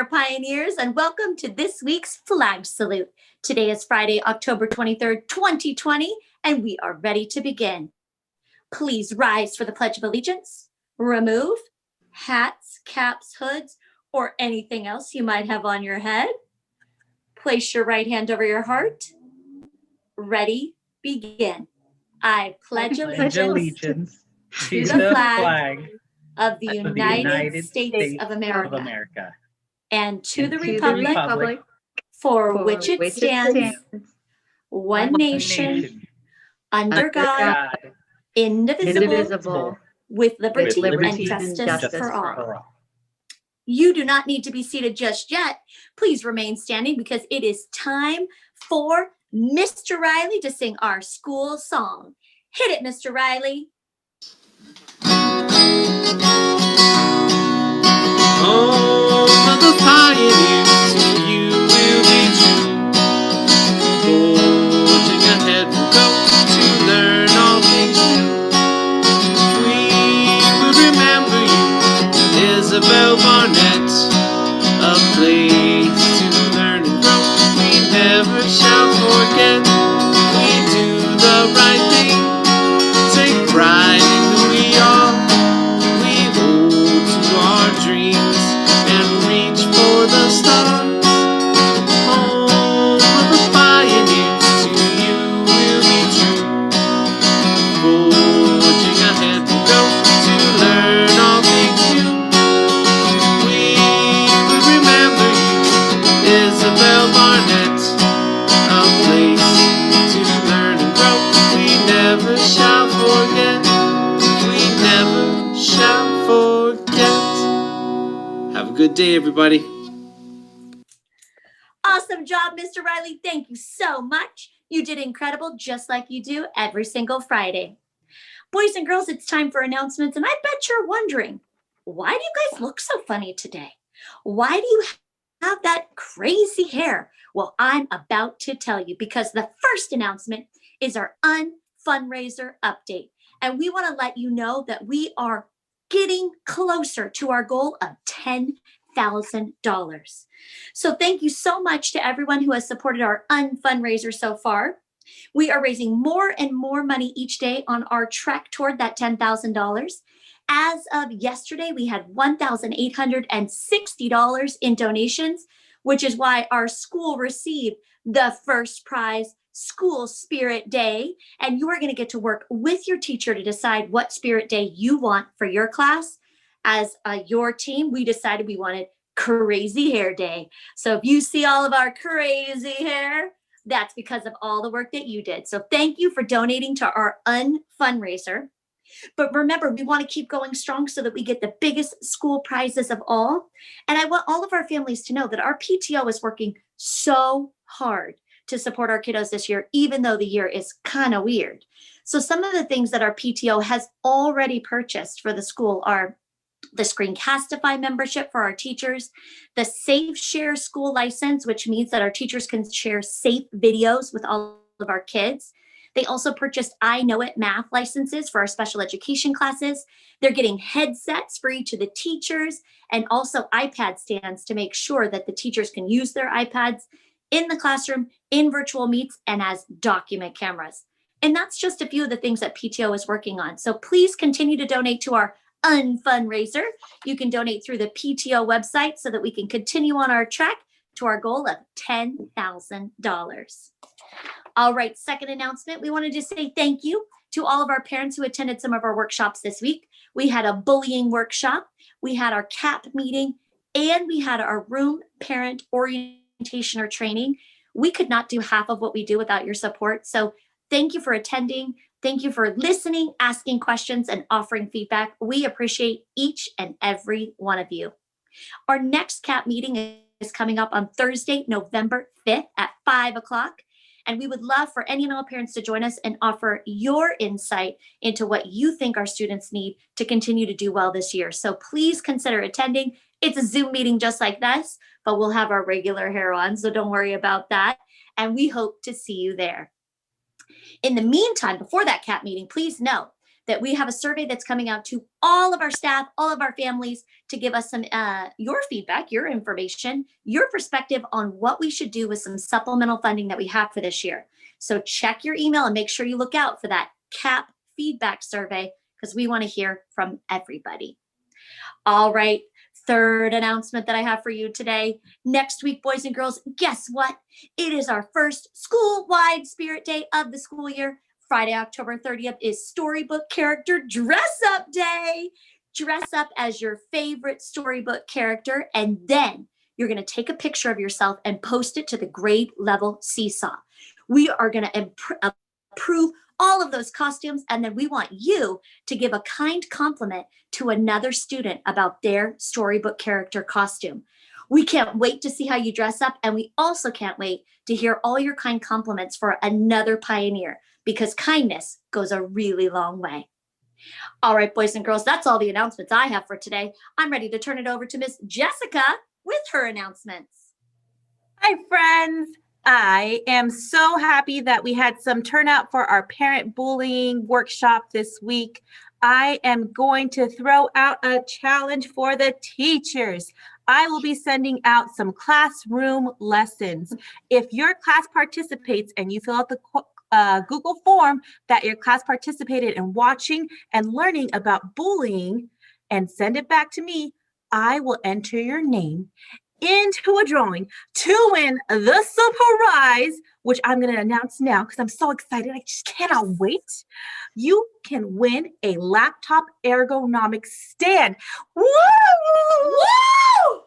there, pioneers, and welcome to this week's Flag Salute. Today is Friday, October 23rd, 2020, and we are ready to begin. Please rise for the Pledge of Allegiance. Remove hats, caps, hoods, or anything else you might have on your head. Place your right hand over your heart. Ready, begin. I pledge allegiance to the flag of the United States of America and to the republic for which it stands, one nation, under God, indivisible, with liberty and justice for all. You do not need to be seated just yet. Please remain standing because it is time for Mr. Riley to sing our school song. Hit it, Mr. Riley. Oh, mother pioneers, you will be true. Forging ahead, we'll go to learn all things new. We will remember you, Isabel Barnett, a place to learn and grow. We never shall forget. We do the right thing, take pride in who we are. We hold to our dreams and reach for the stars. Home of the pioneers, to you will be true. Forging ahead, we'll go to learn all things new. We will remember you, Isabel Barnett, a place to learn and grow. We never shall forget. We never shall forget. Have a good day, everybody. Awesome job, Mr. Riley. Thank you so much. You did incredible, just like you do every single Friday. Boys and girls, it's time for announcements, and I bet you're wondering, why do you guys look so funny today? Why do you have that crazy hair? Well, I'm about to tell you because the first announcement is our fundraiser update. And we want to let you know that we are getting closer to our goal of $10,000. So thank you so much to everyone who has supported our fundraiser so far. We are raising more and more money each day on our trek toward that $10,000. As of yesterday, we had $1,860 in donations, which is why our school received the first prize, School Spirit Day. And you are going to get to work with your teacher to decide what Spirit Day you want for your class. As your team, we decided we wanted Crazy Hair Day. So if you see all of our crazy hair, that's because of all the work that you did. So thank you for donating to our fundraiser. But remember, we want to keep going strong so that we get the biggest school prizes of all. And I want all of our families to know that our PTO is working so hard to support our kiddos this year, even though the year is kind of weird. So some of the things that our PTO has already purchased for the school are the Screencastify membership for our teachers, the Safe Share school license, which means that our teachers can share safe videos with all of our kids. They also purchased I Know It math licenses for our special education classes. They're getting headsets for each of the teachers and also iPad stands to make sure that the teachers can use their iPads in the classroom, in virtual meets, and as document cameras. And that's just a few of the things that PTO is working on. So please continue to donate to our fundraiser. You can donate through the PTO website so that we can continue on our track to our goal of $10,000. All right, second announcement. We wanted to say thank you to all of our parents who attended some of our workshops this week. We had a bullying workshop, we had our CAP meeting, and we had our room parent orientation or training. We could not do half of what we do without your support. So thank you for attending. Thank you for listening, asking questions, and offering feedback. We appreciate each and every one of you. Our next CAP meeting is coming up on Thursday, November 5th at 5 o'clock. And we would love for any and all parents to join us and offer your insight into what you think our students need to continue to do well this year. So please consider attending. It's a Zoom meeting just like this, but we'll have our regular hair on, so don't worry about that. And we hope to see you there. In the meantime, before that CAP meeting, please know that we have a survey that's coming out to all of our staff, all of our families, to give us some your feedback, your information, your perspective on what we should do with some supplemental funding that we have for this year. So check your email and make sure you look out for that CAP feedback survey, because we want to hear from everybody. All right. Third announcement that I have for you today. Next week, boys and girls, guess what? It is our first school-wide Spirit Day of the school year. Friday, October 30th is Storybook Character Dress Up Day. Dress up as your favorite storybook character, and then you're going to take a picture of yourself and post it to the grade level seesaw. We are going to approve all of those costumes, and then we want you to give a kind compliment to another student about their storybook character costume. We can't wait to see how you dress up, and we also can't wait to hear all your kind compliments for another pioneer, because kindness goes a really long way. All right, boys and girls, that's all the announcements I have for today. I'm ready to turn it over to Miss Jessica with her announcements. Hi, friends. I am so happy that we had some turnout for our parent bullying workshop this week. I am going to throw out a challenge for the teachers. I will be sending out some classroom lessons. If your class participates and you fill out the Google form that your class participated in watching and learning about bullying and send it back to me, I will enter your name into a drawing to win the surprise, which I'm going to announce now because I'm so excited. I just cannot wait. You can win a laptop ergonomic stand. Woo! Woo!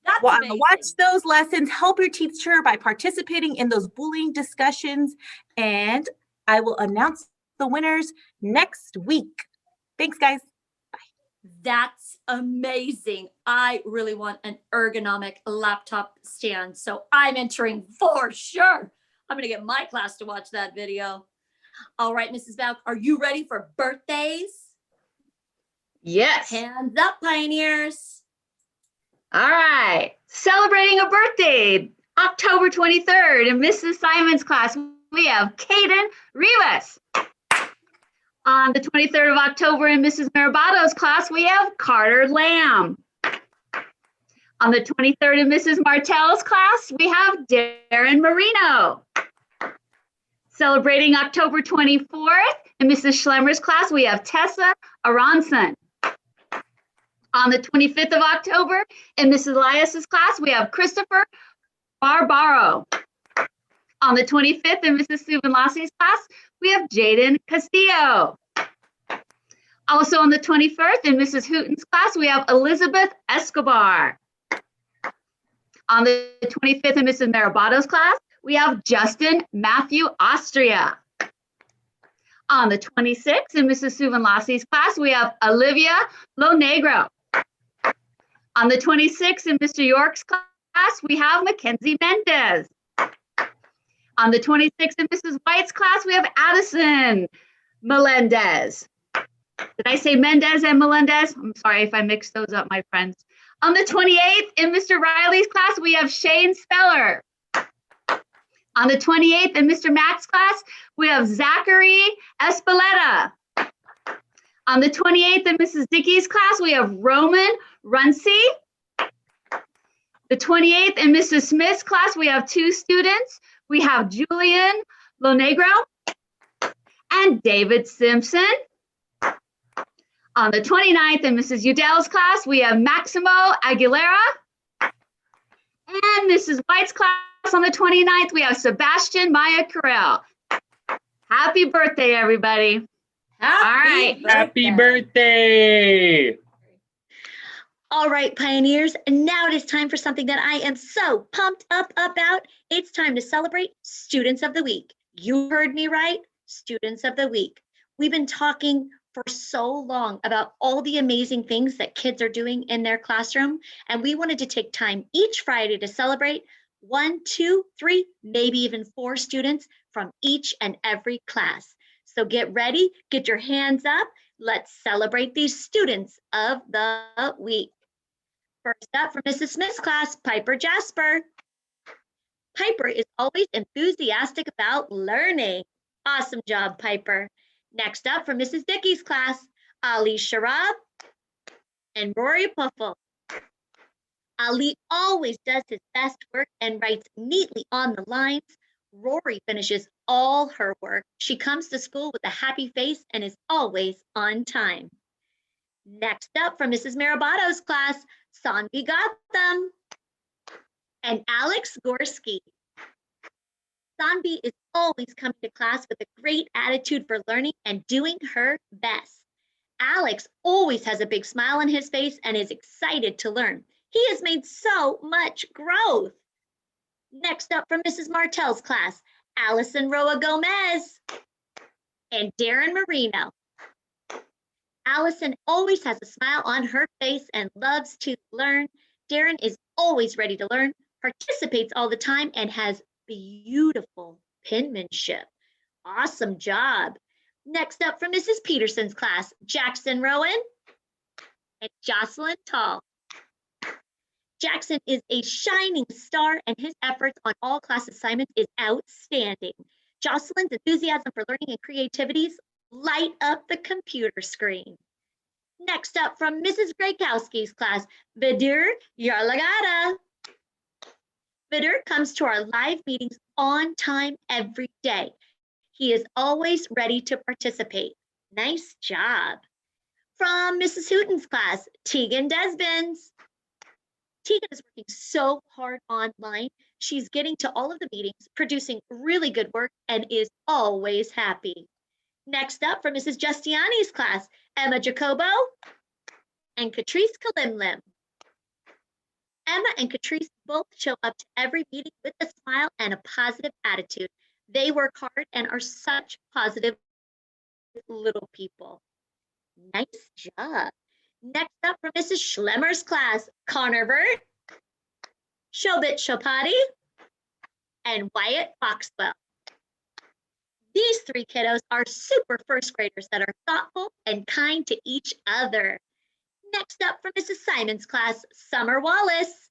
That's well, amazing. Watch those lessons. Help your teacher by participating in those bullying discussions. And I will announce the winners next week. Thanks, guys. That's amazing. I really want an ergonomic laptop stand, so I'm entering for sure. I'm going to get my class to watch that video. All right, Mrs. Bauk, are you ready for birthdays? Yes. Hands up, pioneers. All right. Celebrating a birthday, October 23rd in Mrs. Simon's class, we have Caden Rivas. On the 23rd of October in Mrs. Maraboto's class, we have Carter Lamb. On the 23rd in Mrs. Martell's class, we have Darren Marino. Celebrating October 24th in Mrs. Schlemmer's class, we have Tessa Aronson. On the 25th of October in Mrs. Elias's class, we have Christopher Barbaro. On the 25th in Mrs. Susan Lossie's class, we have Jaden Castillo. Also on the 21st in Mrs. Hooton's class, we have Elizabeth Escobar. On the 25th in Mrs. Maraboto's class, we have Justin Matthew Austria. On the 26th in Mrs. Susan Lossie's class, we have Olivia Lonegro. On the 26th in Mr. York's class, we have Mackenzie Mendez. On the 26th in Mrs. White's class, we have Addison Melendez. Did I say Mendez and Melendez? I'm sorry if I mixed those up, my friends. On the 28th in Mr. Riley's class, we have Shane Speller. On the 28th in Mr. Mack's class, we have Zachary Espeleta. On the 28th in Mrs. Dickey's class, we have Roman Runcie. The 28th in Mrs. Smith's class, we have two students. We have Julian Lonegro and David Simpson. On the 29th in Mrs. Udell's class, we have Maximo Aguilera. And Mrs. White's class on the 29th, we have Sebastian Maya Carell. Happy birthday, everybody. Happy birthday. All right, pioneers, and now it is time for something that I am so pumped up about. It's time to celebrate Students of the Week. You heard me right, Students of the Week. We've been talking for so long about all the amazing things that kids are doing in their classroom, and we wanted to take time each Friday to celebrate 1, 2, 3, maybe even 4 students from each and every class. So get ready, get your hands up. Let's celebrate these Students of the Week. First up from Mrs. Smith's class, Piper Jasper. Piper is always enthusiastic about learning. Awesome job, Piper. Next up from Mrs. Dickey's class, Ali Sharab and Rory Puffle. Ali always does his best work and writes neatly on the lines. Rory finishes all her work. She comes to school with a happy face and is always on time. Next up from Mrs. Maraboto's class, Sanvi Gotham and Alex Gorski. Sanvi is always coming to class with a great attitude for learning and doing her best. Alex always has a big smile on his face and is excited to learn. He has made so much growth. Next up from Mrs. Martell's class, Allison Roa Gomez and Darren Marino. Allison always has a smile on her face and loves to learn. Darren is always ready to learn, participates all the time, and has beautiful penmanship. Awesome job. Next up from Mrs. Peterson's class, Jackson Rowan and Jocelyn Tall. Jackson is a shining star and his efforts on all class assignments is outstanding. Jocelyn's enthusiasm for learning and creativities light up the computer screen. Next up from Mrs. Grakowski's class, Vidur Yarlagada. Vidur comes to our live meetings on time every day. He is always ready to participate. Nice job. From Mrs. Hooton's class, Tegan Desbins. Tegan is working so hard online. She's getting to all of the meetings, producing really good work, and is always happy. Next up from Mrs. Justiani's class, Emma Jacobo and Catrice Kalimlim. Emma and Catrice both show up to every meeting with a smile and a positive attitude. They work hard and are such positive little people. Nice job. Next up from Mrs. Schlemmer's class, Connor Burt, Shobit Chopati, and Wyatt Foxwell. These three kiddos are super first graders that are thoughtful and kind to each other. Next up from Mrs. Simon's class, Summer Wallace.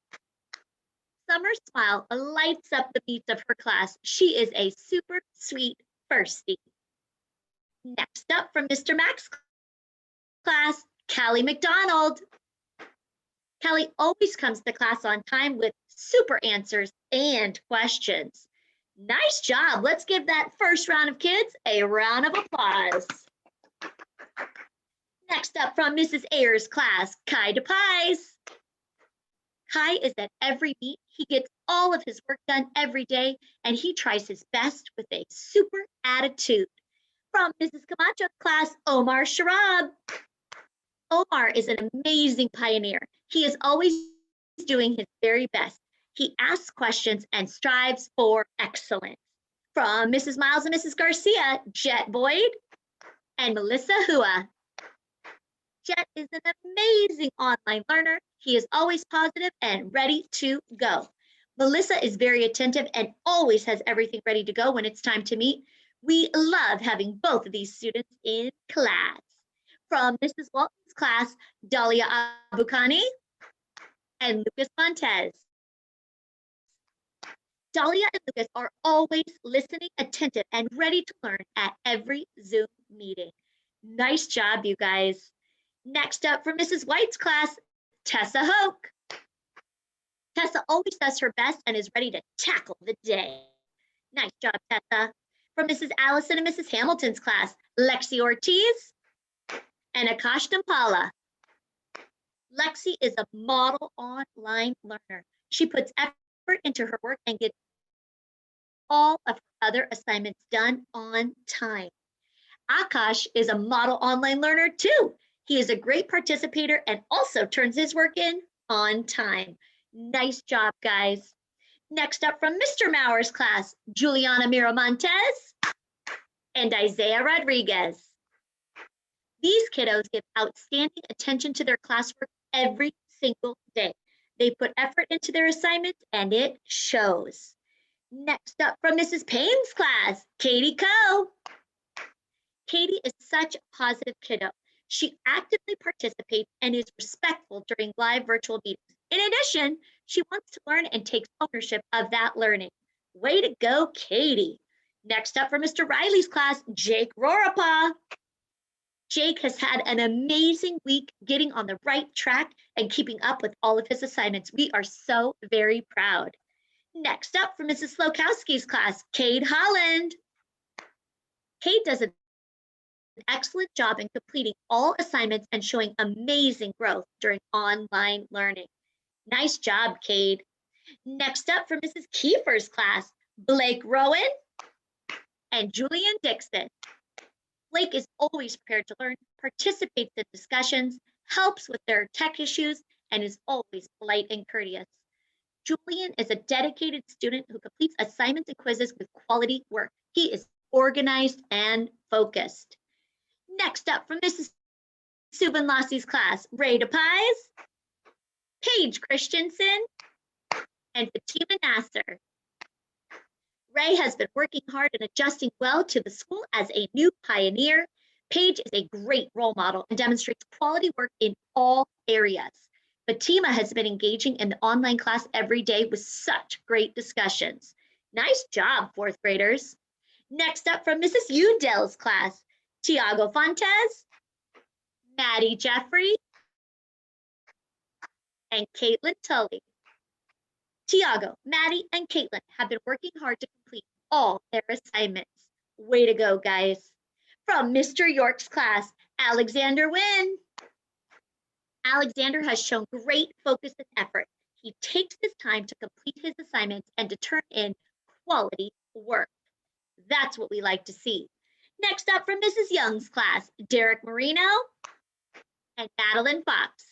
Summer's smile lights up the beats of her class. She is a super sweet firstie. Next up from Mr. Mack's class, Callie McDonald. Callie always comes to class on time with super answers and questions. Nice job. Let's give that first round of kids a round of applause. Next up from Mrs. Ayers' class, Kai DePies. Kai is at every meet. He gets all of his work done every day, and he tries his best with a super attitude. From Mrs. Camacho's class, Omar Sharab. Omar is an amazing pioneer. He is always doing his very best. He asks questions and strives for excellence. From Mrs. Miles and Mrs. Garcia, Jet Boyd and Melissa Hua. Jet is an amazing online learner. He is always positive and ready to go. Melissa is very attentive and always has everything ready to go when it's time to meet. We love having both of these students in class. From Mrs. Walton's class, Dahlia Abukani and Lucas Montez. Dahlia and Lucas are always listening, attentive, and ready to learn at every Zoom meeting. Nice job, you guys. Next up from Mrs. White's class, Tessa Hoke. Tessa always does her best and is ready to tackle the day. Nice job, Tessa. From Mrs. Allison and Mrs. Hamilton's class, Lexi Ortiz and Akash Dampala. Lexi is a model online learner. She puts effort into her work and gets all of her other assignments done on time. Akash is a model online learner too. He is a great participator and also turns his work in on time. Nice job, guys. Next up from Mr. Maurer's class, Juliana Miramontes and Isaiah Rodriguez. These kiddos give outstanding attention to their classwork every single day. They put effort into their assignments and it shows. Next up from Mrs. Payne's class, Katie Coe. Katie is such a positive kiddo. She actively participates and is respectful during live virtual meetings. In addition, she wants to learn and takes ownership of that learning. Way to go, Katie. Next up for Mr. Riley's class, Jake Rorapa. Jake has had an amazing week getting on the right track and keeping up with all of his assignments. We are so very proud. Next up for Mrs. Slokowski's class, Cade Holland. Cade does an excellent job in completing all assignments and showing amazing growth during online learning. Nice job, Cade. Next up for Mrs. Kiefer's class, Blake Rowan and Julian Dixon. Blake is always prepared to learn, participates in discussions, helps with their tech issues, and is always polite and courteous. Julian is a dedicated student who completes assignments and quizzes with quality work. He is organized and focused. Next up from Mrs. Subin Lossy's class, Ray DePies, Paige Christensen, and Fatima Nasser. Ray has been working hard and adjusting well to the school as a new pioneer. Paige is a great role model and demonstrates quality work in all areas. Fatima has been engaging in the online class every day with such great discussions. Nice job, fourth graders. Next up from Mrs. Udell's class, Tiago Fontes, Maddie Jeffrey, and Caitlin Tully. Tiago, Maddie, and Caitlin have been working hard to complete all their assignments. Way to go, guys. From Mr. York's class, Alexander Wynn. Alexander has shown great focus and effort. He takes his time to complete his assignments and to turn in quality work. That's what we like to see. Next up from Mrs. Young's class, Derek Marino and Madeline Fox.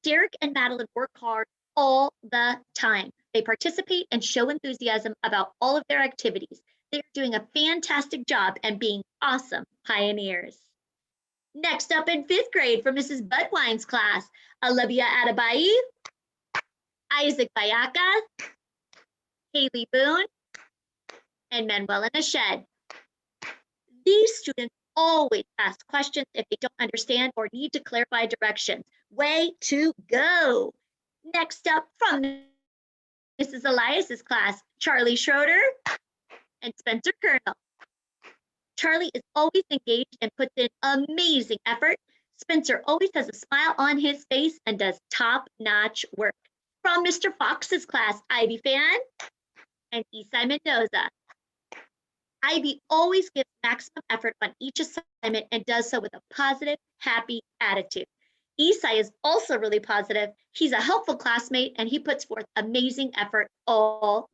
Derek and Madeline work hard all the time. They participate and show enthusiasm about all of their activities. They're doing a fantastic job and being awesome pioneers. Next up in fifth grade from Mrs. Budwein's class, Olivia Adebayi, Isaac Bayaka, Haley Boone, and Manuela Nashed. These students always ask questions if they don't understand or need to clarify directions. Way to go. Next up from Mrs. Elias's class, Charlie Schroeder and Spencer Colonel. Charlie is always engaged and puts in amazing effort. Spencer always has a smile on his face and does top-notch work. From Mr. Fox's class, Ivy Fan and Isai Mendoza. Ivy always gives maximum effort on each assignment and does so with a positive, happy attitude. Isai is also really positive. He's a helpful classmate and he puts forth amazing effort all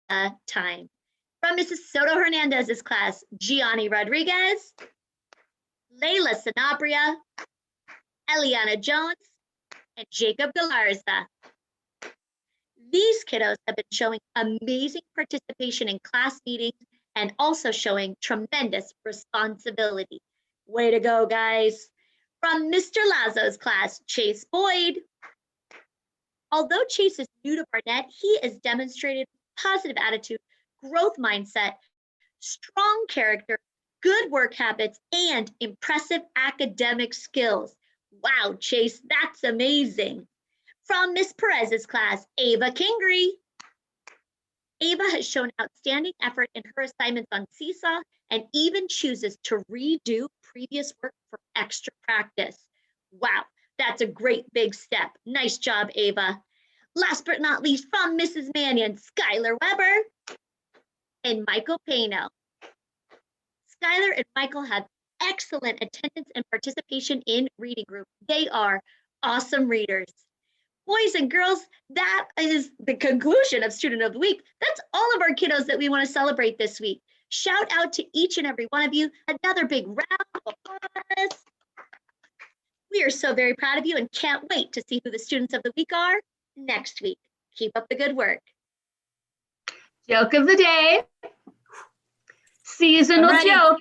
the time. From Mrs. Soto Hernandez's class, Gianni Rodriguez, Layla Sanabria, Eliana Jones, and Jacob Galarza. These kiddos have been showing amazing participation in class meetings and also showing tremendous responsibility. Way to go, guys. From Mr. Lazo's class, Chase Boyd. Although Chase is new to Barnett, he has demonstrated positive attitude, growth mindset, strong character, good work habits, and impressive academic skills. Wow, Chase, that's amazing. From Miss Perez's class, Ava Kingery. Ava has shown outstanding effort in her assignments on Seesaw and even chooses to redo previous work for extra practice. Wow, that's a great big step. Nice job, Ava. Last but not least, from Mrs. Mannion, Skylar Weber and Michael Pano. Skylar and Michael have excellent attendance and participation in reading group. They are awesome readers. Boys and girls, that is the conclusion of Student of the Week. That's all of our kiddos that we want to celebrate this week. Shout out to each and every one of you. Another big round of applause. We are so very proud of you and can't wait to see who the Students of the Week are next week. Keep up the good work. Joke of the day. Seasonal joke.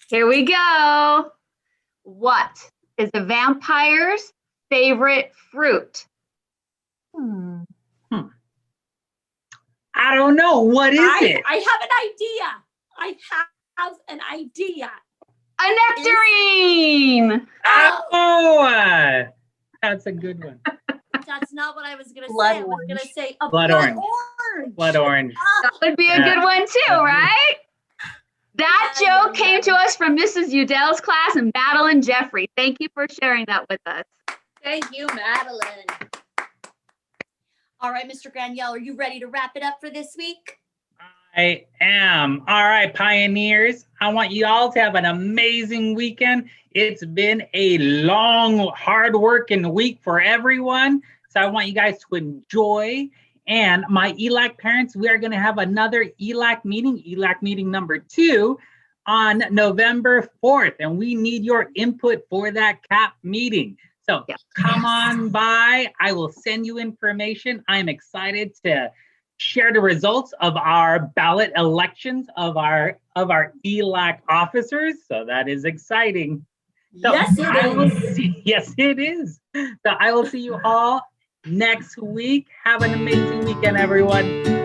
Here we go. What is a vampire's favorite fruit? I don't know. What is it? I have an idea. I have an idea. A nectarine. Oh, that's a good one. That's not what I was going to say. I was going to say a Blood blood orange. orange. Blood orange. That would be a good one too, right? That joke came to us from Mrs. Udell's class and Madeline Jeffrey. Thank you for sharing that with us. Thank you, Madeline. All right, Mr. Graniel, are you ready to wrap it up for this week? I am. All right, pioneers. I want you all to have an amazing weekend. It's been a long, hard-working week for everyone. So I want you guys to enjoy. And my ELAC parents, we are going to have another ELAC meeting number 2 on November 4th. And we need your input for that CAP meeting. So come on by. I will send you information. I'm excited to share the results of our ballot elections of our ELAC officers. So that is exciting. So Yes, it is. Yes, it is. So I will see you all next week. Have an amazing weekend, everyone.